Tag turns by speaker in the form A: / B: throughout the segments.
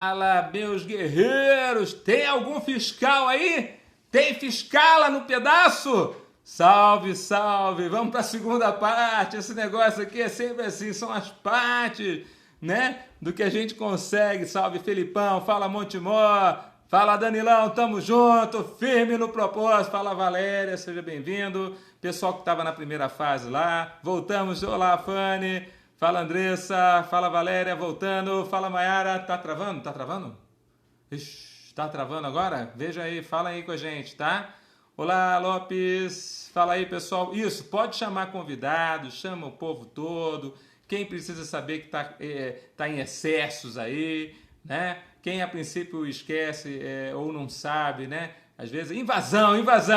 A: Fala, meus guerreiros! Tem algum fiscal aí? Tem fiscala no pedaço? Salve, salve! Vamos para a segunda parte. Esse negócio aqui é sempre assim, são as partes, né? Do que a gente consegue. Salve, Felipão! Fala, Montemor! Fala, Danilão! Tamo junto, firme no propósito. Fala, Valéria, seja bem-vindo. Pessoal que estava na primeira fase lá. Voltamos. Olá, Fanny. Fala, Andressa. Fala, Valéria. Voltando. Fala, Maiara. Tá travando? Tá travando? Ixi, tá travando agora? Veja aí, fala aí com a gente, tá? Olá, Lopes. Fala aí, pessoal. Isso, pode chamar convidados, chama o povo todo. Quem precisa saber que tá em excessos aí, né? Quem a princípio esquece ou não sabe, né? Às vezes, invasão,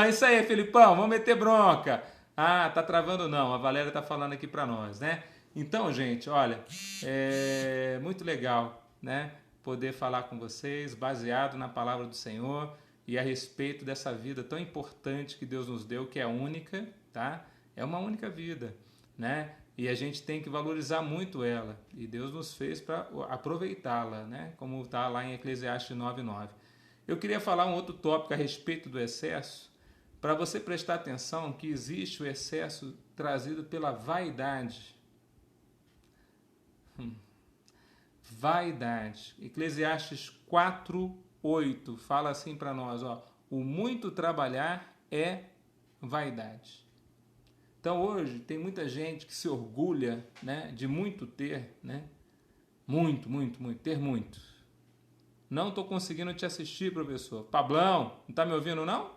A: isso aí, Felipão, vamos meter bronca. Ah, tá travando não, a Valéria tá falando aqui pra nós, né? Então, gente, olha, é muito legal, né? Poder falar com vocês, baseado na palavra do Senhor e a respeito dessa vida tão importante que Deus nos deu, que é única, tá? É uma única vida, né? E a gente tem que valorizar muito ela. E Deus nos fez para aproveitá-la, né? Como está lá em Eclesiastes 9:9. Eu queria falar um outro tópico a respeito do excesso, para você prestar atenção que existe o excesso trazido pela vaidade. Vaidade. Eclesiastes 4:8 fala assim para nós, ó: o muito trabalhar é vaidade. Então hoje tem muita gente que se orgulha, né, de muito ter, né? Muito, ter muito. Não estou conseguindo te assistir, professor. Pablão, não está me ouvindo não?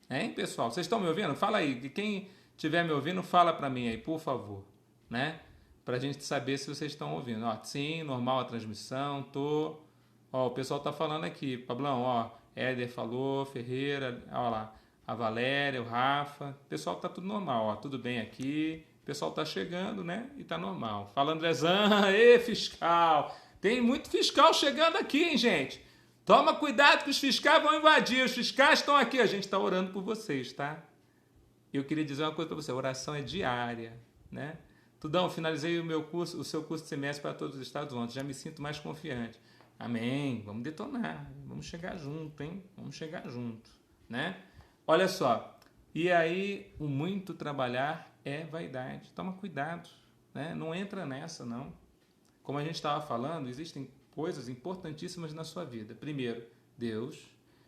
A: Hein, pessoal? Vocês estão me ouvindo? Fala aí. Quem estiver me ouvindo, fala para mim aí, por favor, né? Pra gente saber se vocês estão ouvindo. Ó, sim, normal a transmissão, tô. Ó, o pessoal tá falando aqui, Pablão, ó, Éder falou, Ferreira, ó lá, a Valéria, o Rafa. O pessoal tá tudo normal, ó, tudo bem aqui. O pessoal tá chegando, né? E tá normal. Fala, Andrezão, ê, fiscal. Tem muito fiscal chegando aqui, hein, gente? Toma cuidado que os fiscais vão invadir. Os fiscais estão aqui. A gente tá orando por vocês, tá? Eu queria dizer uma coisa pra você, a oração é diária, né? Tudão, finalizei o seu curso de semestre para todos os estados ontem. Já me sinto mais confiante. Amém. Vamos detonar. Vamos chegar junto, hein? Vamos chegar junto, né? Olha só. E aí, o muito trabalhar é vaidade. Toma cuidado, né? Não entra nessa, não. Como a gente estava falando, existem coisas importantíssimas na sua vida. Primeiro, Deus.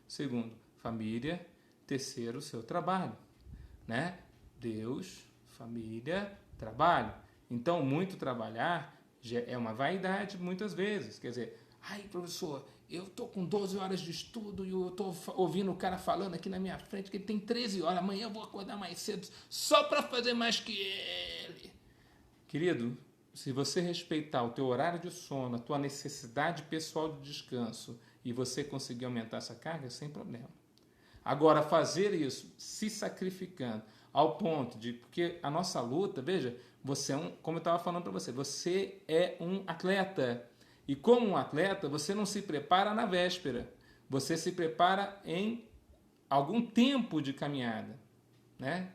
A: Segundo, família. Terceiro, o seu trabalho, né? Deus, família, trabalho. Então, muito trabalhar é uma vaidade muitas vezes. Quer dizer, ai, professor, eu estou com 12 horas de estudo e eu estou ouvindo o cara falando aqui na minha frente que ele tem 13 horas. Amanhã eu vou acordar mais cedo só para fazer mais que ele. Querido, se você respeitar o teu horário de sono, a tua necessidade pessoal de descanso e você conseguir aumentar essa carga, sem problema. Agora, fazer isso se sacrificando ao ponto de... Porque a nossa luta, veja, você é como eu estava falando para você é um atleta. E como um atleta, você não se prepara na véspera. Você se prepara em algum tempo de caminhada, né?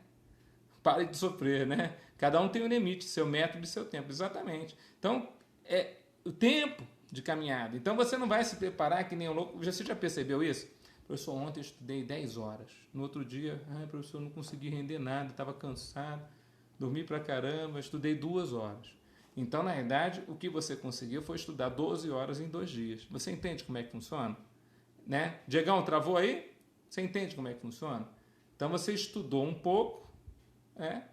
A: Pare de sofrer, né? Cada um tem um limite, seu método e seu tempo, exatamente. Então, é o tempo de caminhada. Então, você não vai se preparar que nem um louco. Você já percebeu isso? Professor, ontem eu estudei 10 horas. No outro dia, professor, não consegui render nada, estava cansado, dormi pra caramba, estudei 2 horas. Então, na verdade, o que você conseguiu foi estudar 12 horas em 2 dias. Você entende como é que funciona? Né? Diegão, travou aí? Você entende como é que funciona? Então, você estudou um pouco,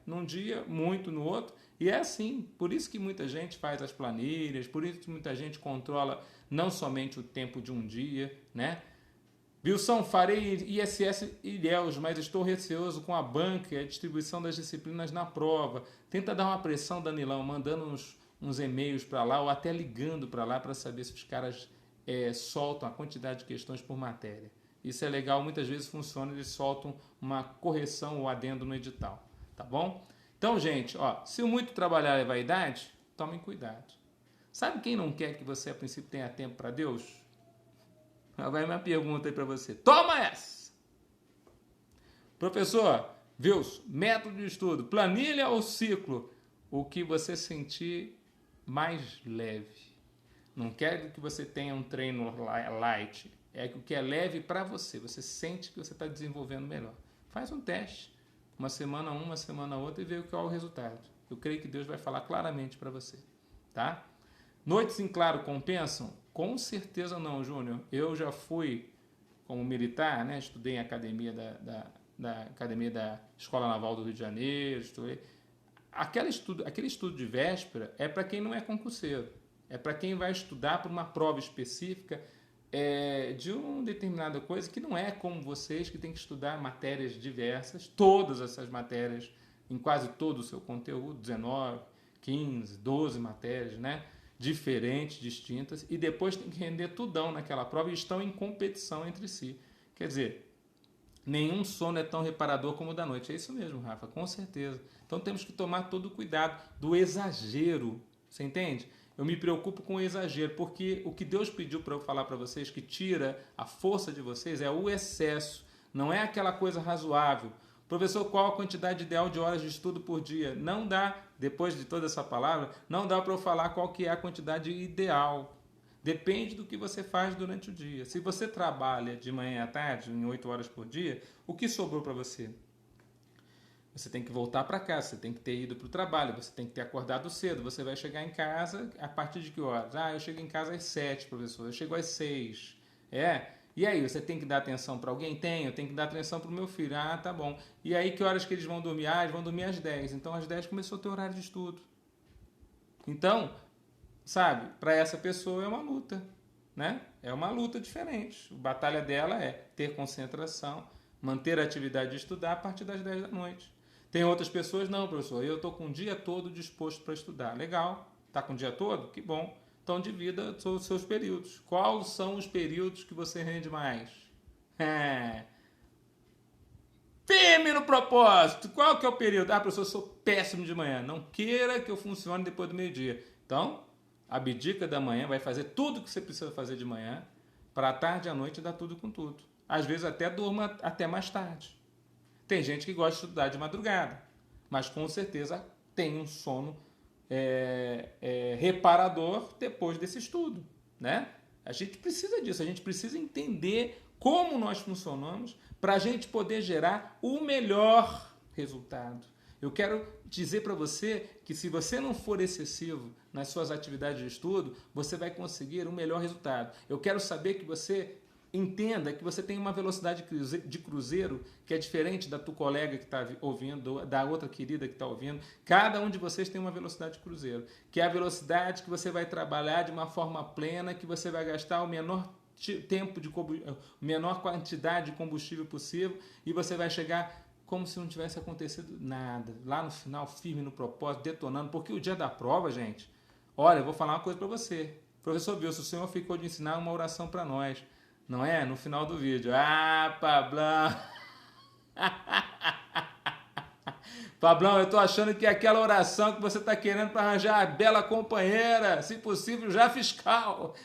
A: num dia, muito no outro, e é assim. Por isso que muita gente faz as planilhas, por isso que muita gente controla não somente o tempo de um dia, né? Wilson, farei ISS Ilhéus, mas estou receoso com a banca e a distribuição das disciplinas na prova. Tenta dar uma pressão, Danilão, mandando uns e-mails para lá ou até ligando para lá para saber se os caras soltam a quantidade de questões por matéria. Isso é legal, muitas vezes funciona, eles soltam uma correção ou adendo no edital, tá bom? Então, gente, ó, se o muito trabalhar é vaidade, tomem cuidado. Sabe quem não quer que você, a princípio, tenha tempo para Deus? Vai minha pergunta aí para você. Toma essa! Professor, Wilson, método de estudo, planilha ou ciclo? O que você sentir mais leve. Não quero que você tenha um treino light. É o que é leve para você. Você sente que você está desenvolvendo melhor. Faz um teste. Uma semana outra e vê qual é o resultado. Eu creio que Deus vai falar claramente para você. Tá? Noites em claro compensam? Com certeza não, Júnior. Eu já fui como militar, né? Estudei em academia da Academia da Escola Naval do Rio de Janeiro. Aquele estudo de véspera é para quem não é concurseiro. É para quem vai estudar para uma prova específica de uma determinada coisa que não é como vocês, que tem que estudar matérias diversas, todas essas matérias, em quase todo o seu conteúdo, 19, 15, 12 matérias, né? Diferentes, distintas, e depois tem que render tudão naquela prova e estão em competição entre si. Quer dizer, nenhum sono é tão reparador como o da noite. É isso mesmo, Rafa, com certeza. Então temos que tomar todo o cuidado do exagero. Você entende? Eu me preocupo com o exagero, porque o que Deus pediu para eu falar para vocês, que tira a força de vocês, é o excesso. Não é aquela coisa razoável. Professor, qual a quantidade ideal de horas de estudo por dia? Não dá, depois de toda essa palavra, não dá para eu falar qual que é a quantidade ideal. Depende do que você faz durante o dia. Se você trabalha de manhã à tarde, em 8 horas por dia, o que sobrou para você? Você tem que voltar para casa, você tem que ter ido para o trabalho, você tem que ter acordado cedo. Você vai chegar em casa a partir de que horas? Eu chego em casa às 7, professor. Eu chego às 6. E aí, você tem que dar atenção para alguém? Eu tenho que dar atenção para o meu filho. Tá bom. E aí, que horas que eles vão dormir? Eles vão dormir às 10. Então, às 10 começou o teu horário de estudo. Então, sabe, para essa pessoa é uma luta, né? É uma luta diferente. A batalha dela é ter concentração, manter a atividade de estudar a partir das 10 da noite. Tem outras pessoas, não, professor, eu estou com o dia todo disposto para estudar. Legal, está com o dia todo? Que bom. Então divida os seus períodos. Quais são os períodos que você rende mais? Firme no propósito. Qual que é o período? Professor, eu sou péssimo de manhã. Não queira que eu funcione depois do meio-dia. Então, abdica da manhã, vai fazer tudo que você precisa fazer de manhã, para a tarde e à noite dar tudo com tudo. Às vezes até durma até mais tarde. Tem gente que gosta de estudar de madrugada, mas com certeza tem um sono reparador depois desse estudo, né? A gente precisa disso, a gente precisa entender como nós funcionamos para a gente poder gerar o melhor resultado. Eu quero dizer para você que se você não for excessivo nas suas atividades de estudo, você vai conseguir um melhor resultado. Eu quero saber que você entenda que você tem uma velocidade de cruzeiro que é diferente da tua colega que está ouvindo, da outra querida que está ouvindo. Cada um de vocês tem uma velocidade de cruzeiro, que é a velocidade que você vai trabalhar de uma forma plena, que você vai gastar o menor tempo menor quantidade de combustível possível e você vai chegar como se não tivesse acontecido nada. Lá no final, firme no propósito, detonando, porque o dia da prova, gente, olha, eu vou falar uma coisa para você. Professor Wilson, o senhor ficou de ensinar uma oração para nós. Não é? No final do vídeo. Pablão. Pablão, eu tô achando que é aquela oração que você tá querendo para arranjar a bela companheira, se possível, já fiscal.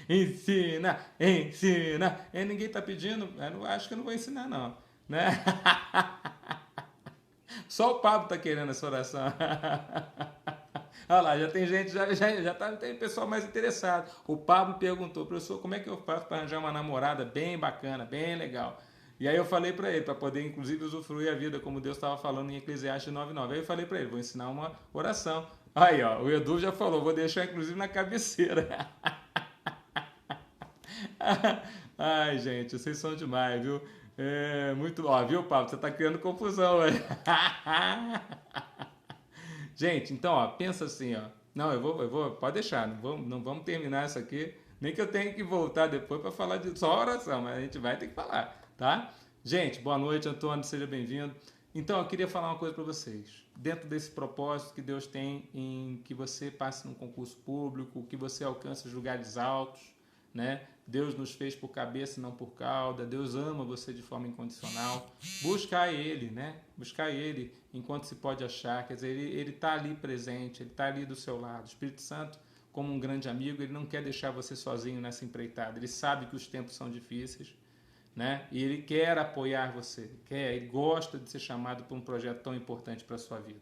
A: Ensina, ensina. Ninguém tá pedindo? Eu acho que eu não vou ensinar, não. Né? Só o Pablo tá querendo essa oração. Olha lá, já tem gente, tem pessoal mais interessado. O Pablo perguntou, professor, como é que eu faço para arranjar uma namorada bem bacana, bem legal? E aí eu falei para ele, para poder inclusive usufruir a vida, como Deus estava falando em Eclesiastes 9:9. Aí eu falei para ele, vou ensinar uma oração. Aí, ó, o Edu já falou, vou deixar inclusive na cabeceira. Ai, gente, vocês são demais, viu? Muito, ó, viu, Pablo? Você tá criando confusão, velho. Gente, então, ó, pensa assim, ó. Não, eu vou, pode deixar, não vamos terminar isso aqui. Nem que eu tenha que voltar depois para falar de só oração, mas a gente vai ter que falar, tá? Gente, boa noite, Antônio, seja bem-vindo. Então, eu queria falar uma coisa para vocês. Dentro desse propósito que Deus tem em que você passe num concurso público, que você alcance os lugares altos, né? Deus nos fez por cabeça e não por cauda. Deus ama você de forma incondicional. Buscar Ele, né? Buscar Ele enquanto se pode achar. Quer dizer, Ele está ali presente, Ele está ali do seu lado. O Espírito Santo, como um grande amigo, Ele não quer deixar você sozinho nessa empreitada. Ele sabe que os tempos são difíceis, né? E Ele quer apoiar você. Ele gosta de ser chamado por um projeto tão importante para a sua vida.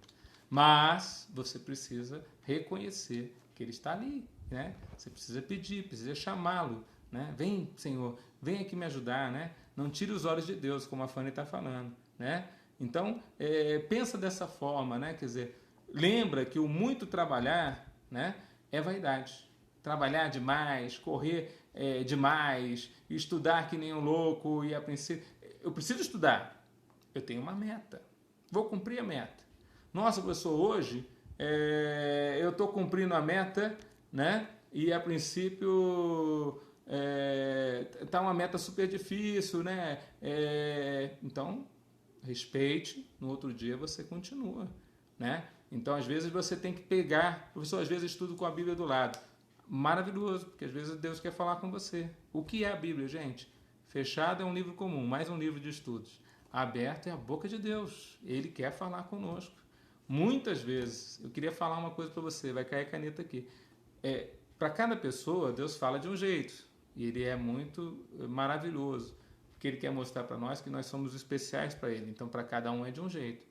A: Mas você precisa reconhecer que Ele está ali, né? Você precisa pedir, precisa chamá-lo, né? Vem, Senhor, vem aqui me ajudar, né? Não tire os olhos de Deus, como a Fanny está falando, né? Então, pensa dessa forma, né? Quer dizer, lembra que o muito trabalhar, né, é vaidade. Trabalhar demais, correr demais, estudar que nem um louco e a princípio... Eu preciso estudar. Eu tenho uma meta. Vou cumprir a meta. Nossa, professor, hoje eu estou cumprindo a meta, né? E a princípio tá uma meta super difícil, né? Então, respeite. No outro dia você continua, né? Então, às vezes você tem que pegar... Professor, às vezes eu estudo com a Bíblia do lado. Maravilhoso, porque às vezes Deus quer falar com você. O que é a Bíblia, gente? Fechado é um livro comum, mais um livro de estudos. Aberto é a boca de Deus. Ele quer falar conosco. Muitas vezes, eu queria falar uma coisa para você, vai cair a caneta aqui. Para cada pessoa, Deus fala de um jeito. E Ele é muito maravilhoso, porque Ele quer mostrar para nós que nós somos especiais para Ele. Então, para cada um é de um jeito.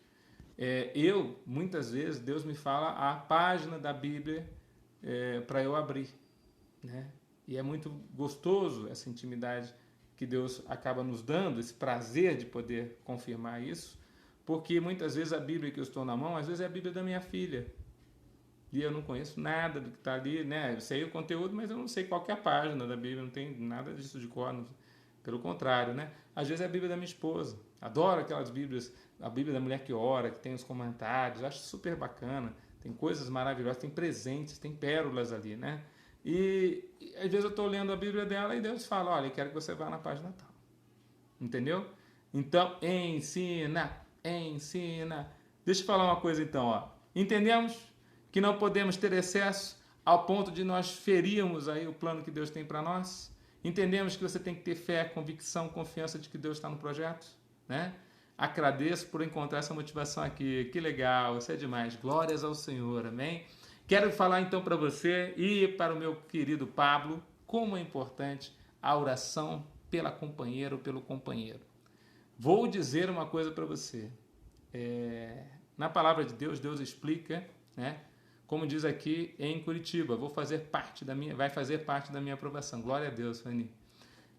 A: Muitas vezes, Deus me fala a página da Bíblia para eu abrir, né? E é muito gostoso essa intimidade que Deus acaba nos dando, esse prazer de poder confirmar isso, porque muitas vezes a Bíblia que eu estou na mão, às vezes é a Bíblia da minha filha, e eu não conheço nada do que está ali, né? Eu sei o conteúdo, mas eu não sei qual que é a página da Bíblia, não tem nada disso de cor, pelo contrário, né? Às vezes é a Bíblia da minha esposa, adoro aquelas Bíblias, a Bíblia da mulher que ora, que tem os comentários, acho super bacana, tem coisas maravilhosas, tem presentes, tem pérolas ali, né? E às vezes eu estou lendo a Bíblia dela e Deus fala, olha, eu quero que você vá na página tal. Entendeu? Então, ensina. Deixa eu falar uma coisa então, ó. Entendemos que não podemos ter excesso ao ponto de nós ferirmos aí o plano que Deus tem para nós? Entendemos que você tem que ter fé, convicção, confiança de que Deus está no projeto, né? Agradeço por encontrar essa motivação aqui. Que legal, isso é demais. Glórias ao Senhor, amém? Quero falar então para você e para o meu querido Pablo como é importante a oração pela companheira ou pelo companheiro. Vou dizer uma coisa para você. Na palavra de Deus, Deus explica, né? Como diz aqui em Curitiba, vai fazer parte da minha aprovação. Glória a Deus, Fanny.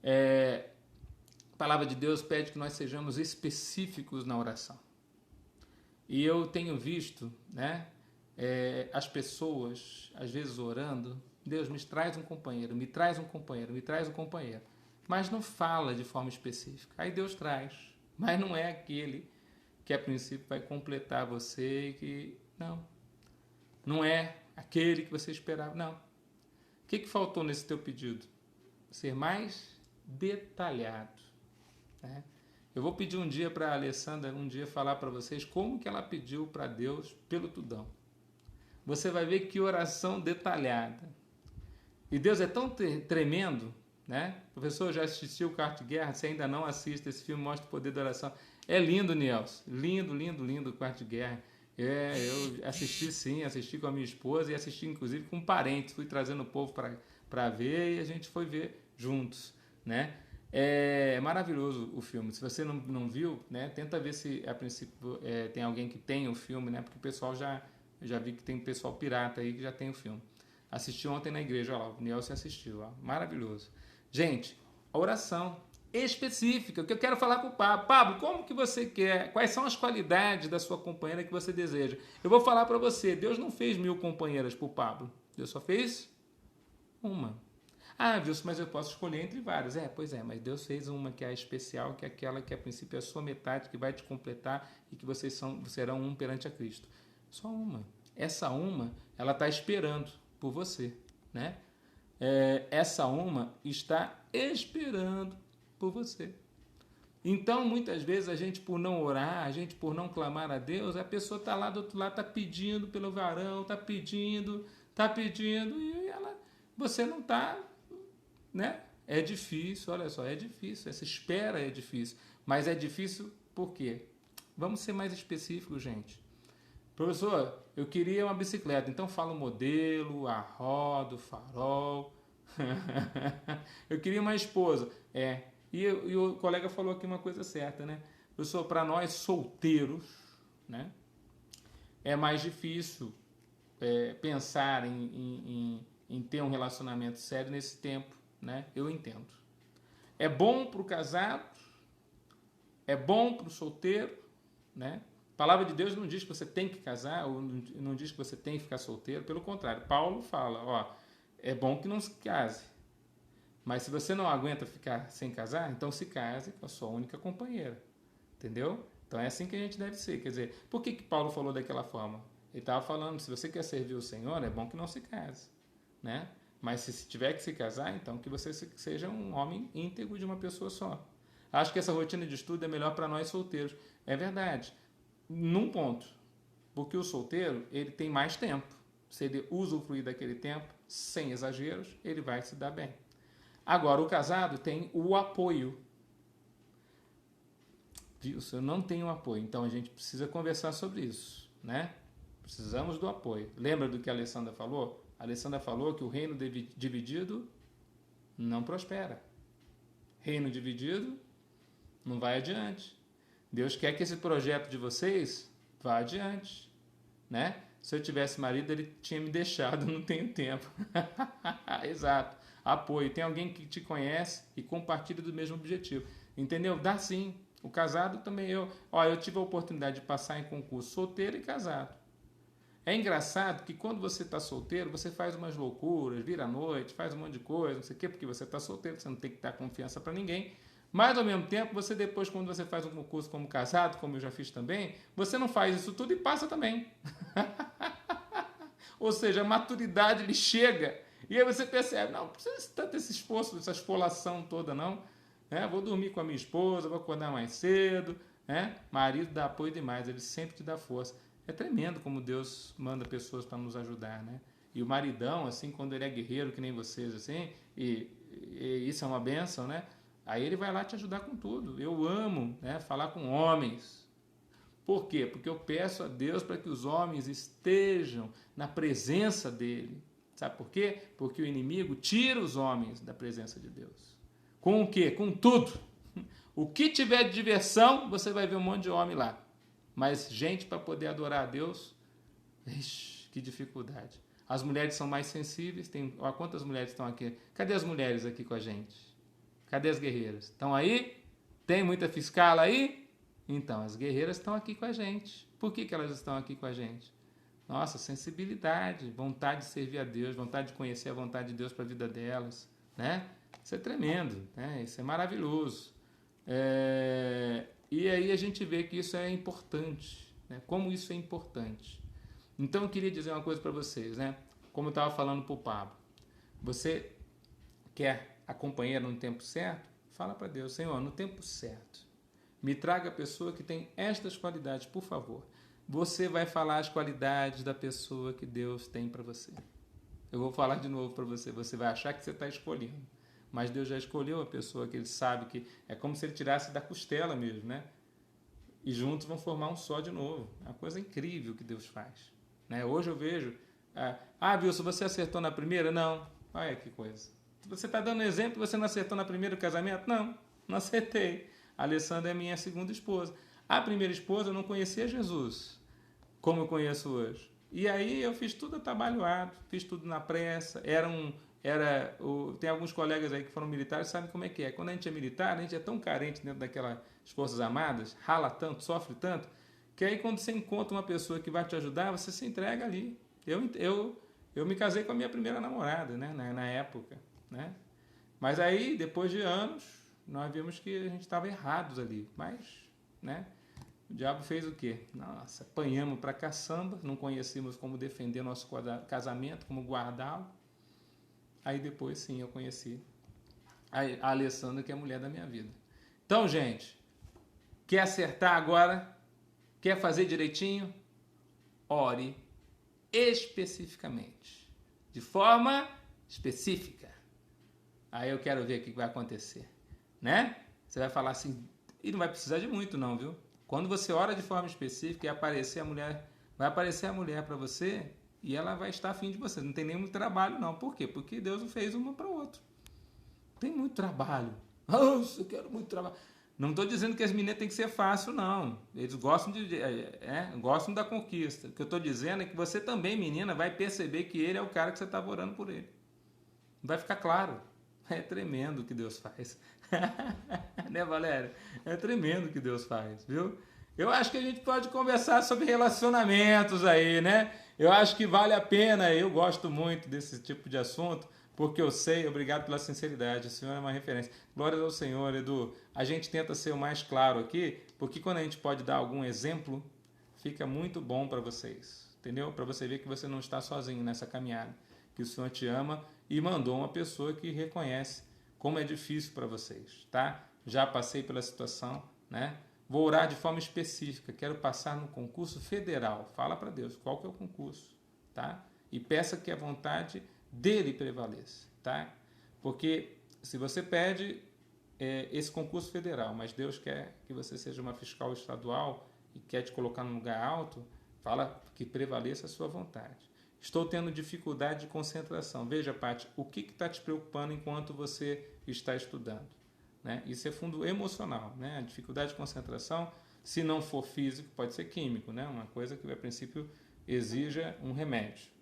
A: A palavra de Deus pede que nós sejamos específicos na oração. E eu tenho visto, né, as pessoas, às vezes orando, Deus me traz um companheiro, me traz um companheiro, mas não fala de forma específica. Aí Deus traz, mas não é aquele que a princípio vai completar você e que... Não é aquele que você esperava, não. O que faltou nesse teu pedido? Ser mais detalhado. Né? Eu vou pedir um dia para a Alessandra, falar para vocês como que ela pediu para Deus pelo tudão. Você vai ver que oração detalhada. E Deus é tão tremendo, né? Professor, já assistiu o Quarto de Guerra? Se ainda não assiste, esse filme mostra o poder da oração. É lindo, Nelson. Lindo o Quarto de Guerra. Eu assisti com a minha esposa e assisti inclusive com parentes. Fui trazendo o povo para ver e a gente foi ver juntos, né? É maravilhoso o filme. Se você não viu, né, tenta ver se a princípio tem alguém que tem o filme, né? Porque o pessoal eu já vi que tem pessoal pirata aí que já tem o filme. Assisti ontem na igreja, ó, o Nelson assistiu, ó, maravilhoso. Gente, a oração específica, o que eu quero falar com o Pablo. Pablo, como que você quer? Quais são as qualidades da sua companheira que você deseja? Eu vou falar para você, Deus não fez 1000 companheiras para o Pablo. Deus só fez uma. Ah, Wilson, mas eu posso escolher entre várias. Pois é, mas Deus fez uma que é a especial, que é aquela que a princípio é a sua metade, que vai te completar e que vocês serão um perante a Cristo. Só uma. Essa uma, ela está esperando por você, né? Essa uma está esperando por você. Então, muitas vezes, a gente por não orar, a gente por não clamar a Deus, a pessoa está lá do outro lado, está pedindo pelo varão, está pedindo, e você não está, né? É difícil, olha só, é difícil, essa espera é difícil, mas é difícil por quê? Vamos ser mais específicos, gente. Professor, eu queria uma bicicleta, então fala o modelo, a roda, o farol. Eu queria uma esposa, E o colega falou aqui uma coisa certa, né? Professor, para nós solteiros, né, é mais difícil pensar em ter um relacionamento sério nesse tempo, né? Eu entendo. É bom para o casado, é bom para o solteiro, né? A palavra de Deus não diz que você tem que casar, ou não diz que você tem que ficar solteiro, pelo contrário. Paulo fala, ó, é bom que não se case, mas se você não aguenta ficar sem casar, então se case com a sua única companheira, entendeu? Então é assim que a gente deve ser, quer dizer, por que Paulo falou daquela forma? Ele estava falando, se você quer servir o Senhor, é bom que não se case, né? Mas se tiver que se casar, então que você seja um homem íntegro de uma pessoa só. Acho que essa rotina de estudo é melhor para nós solteiros. É verdade, num ponto, porque o solteiro, ele tem mais tempo. Se ele usufruir daquele tempo, sem exageros, ele vai se dar bem. Agora, o casado tem o apoio. Wilson, eu não tenho apoio, então a gente precisa conversar sobre isso, né? Precisamos do apoio. Lembra do que a Alessandra falou? A Alessandra falou que o reino dividido não prospera. Reino dividido não vai adiante. Deus quer que esse projeto de vocês vá adiante, né? Se eu tivesse marido, ele tinha me deixado, não tenho tempo. Exato. Apoio. Tem alguém que te conhece e compartilha do mesmo objetivo. Entendeu? Dá sim. O casado também. Eu tive a oportunidade de passar em concurso solteiro e casado. É engraçado que quando você está solteiro, você faz umas loucuras, vira à noite, faz um monte de coisa, não sei o quê, porque você está solteiro, você não tem que dar confiança para ninguém. Mas, ao mesmo tempo, você depois, quando você faz um concurso como casado, como eu já fiz também, você não faz isso tudo e passa também. Ou seja, a maturidade lhe chega e aí você percebe, não precisa tanto esse esforço, essa esfolação toda, não. Vou dormir com a minha esposa, vou acordar mais cedo. Marido dá apoio demais, ele sempre te dá força. É tremendo como Deus manda pessoas para nos ajudar, né? E o maridão, assim, quando ele é guerreiro, que nem vocês, assim, e isso é uma bênção, né? Aí ele vai lá te ajudar com tudo. Eu amo, né, falar com homens. Por quê? Porque eu peço a Deus para que os homens estejam na presença dele. Sabe por quê? Porque o inimigo tira os homens da presença de Deus. Com o quê? Com tudo. O que tiver de diversão, você vai ver um monte de homem lá. Mas gente para poder adorar a Deus, ixi, que dificuldade. As mulheres são mais sensíveis. Olha quantas mulheres estão aqui. Cadê as mulheres aqui com a gente? Cadê as guerreiras? Estão aí? Tem muita fiscal aí? Então, as guerreiras estão aqui com a gente. Por que elas estão aqui com a gente? Nossa, sensibilidade, vontade de servir a Deus, vontade de conhecer a vontade de Deus para a vida delas, né? Isso é tremendo, né? Isso é maravilhoso. E aí a gente vê que isso é importante, né? Como isso é importante. Então eu queria dizer uma coisa para vocês, né? Como eu estava falando para o Pablo. Você quer a companheira no tempo certo? Fala para Deus, Senhor, no tempo certo. Me traga a pessoa que tem estas qualidades, por favor. Você vai falar as qualidades da pessoa que Deus tem para você. Eu vou falar de novo para você. Você vai achar que você está escolhendo. Mas Deus já escolheu a pessoa que Ele sabe que... É como se Ele tirasse da costela mesmo, né? E juntos vão formar um só de novo. É uma coisa incrível que Deus faz, né? Hoje eu vejo... Wilson, você acertou na primeira? Não. Olha que coisa. Você está dando exemplo e você não acertou na primeira casamento? Não, não acertei. A Alessandra é minha segunda esposa. A primeira esposa eu não conhecia Jesus, como eu conheço hoje. E aí eu fiz tudo atabalhoado, fiz tudo na pressa. Tem alguns colegas aí que foram militares, sabem como é que é. Quando a gente é militar, a gente é tão carente dentro daquelas Forças Armadas, rala tanto, sofre tanto, que aí quando você encontra uma pessoa que vai te ajudar, você se entrega ali. Eu me casei com a minha primeira namorada, né, na época, né? Mas aí, depois de anos, nós vimos que a gente estava errados ali. Mas, né? O diabo fez o quê? Nossa, apanhamos para caçamba, não conhecíamos como defender nosso casamento, como guardá-lo. Aí depois, sim, eu conheci a Alessandra, que é a mulher da minha vida. Então, gente, quer acertar agora? Quer fazer direitinho? Ore especificamente. De forma específica. Aí eu quero ver o que vai acontecer, né? Você vai falar assim, e não vai precisar de muito não, viu? Quando você ora de forma específica e vai aparecer a mulher para você e ela vai estar afim de você. Não tem nem muito trabalho não. Por quê? Porque Deus não fez uma para o outro. Tem muito trabalho. Nossa, eu quero muito trabalho. Não estou dizendo que as meninas têm que ser fácil, não. Eles gostam gostam da conquista. O que eu estou dizendo é que você também, menina, vai perceber que ele é o cara que você estava orando por ele. Vai ficar claro. É tremendo o que Deus faz. Né, Valéria? É tremendo o que Deus faz, viu? Eu acho que a gente pode conversar sobre relacionamentos aí, né? Eu acho que vale a pena, eu gosto muito desse tipo de assunto, porque eu sei, obrigado pela sinceridade, o senhor é uma referência. Glórias ao Senhor, Edu. A gente tenta ser o mais claro aqui, porque quando a gente pode dar algum exemplo, fica muito bom para vocês, entendeu? Para você ver que você não está sozinho nessa caminhada, que o Senhor te ama e mandou uma pessoa que reconhece como é difícil para vocês, tá? Já passei pela situação, né? Vou orar de forma específica, quero passar no concurso federal. Fala para Deus qual que é o concurso, tá? E peça que a vontade dele prevaleça, tá? Porque se você pede esse concurso federal, mas Deus quer que você seja uma fiscal estadual e quer te colocar num lugar alto, fala que prevaleça a sua vontade. Estou tendo dificuldade de concentração. Veja, Paty, o que está te preocupando enquanto você está estudando? Né? Isso é fundo emocional. Né? A dificuldade de concentração, se não for físico, pode ser químico. Né? Uma coisa que, a princípio, exija um remédio.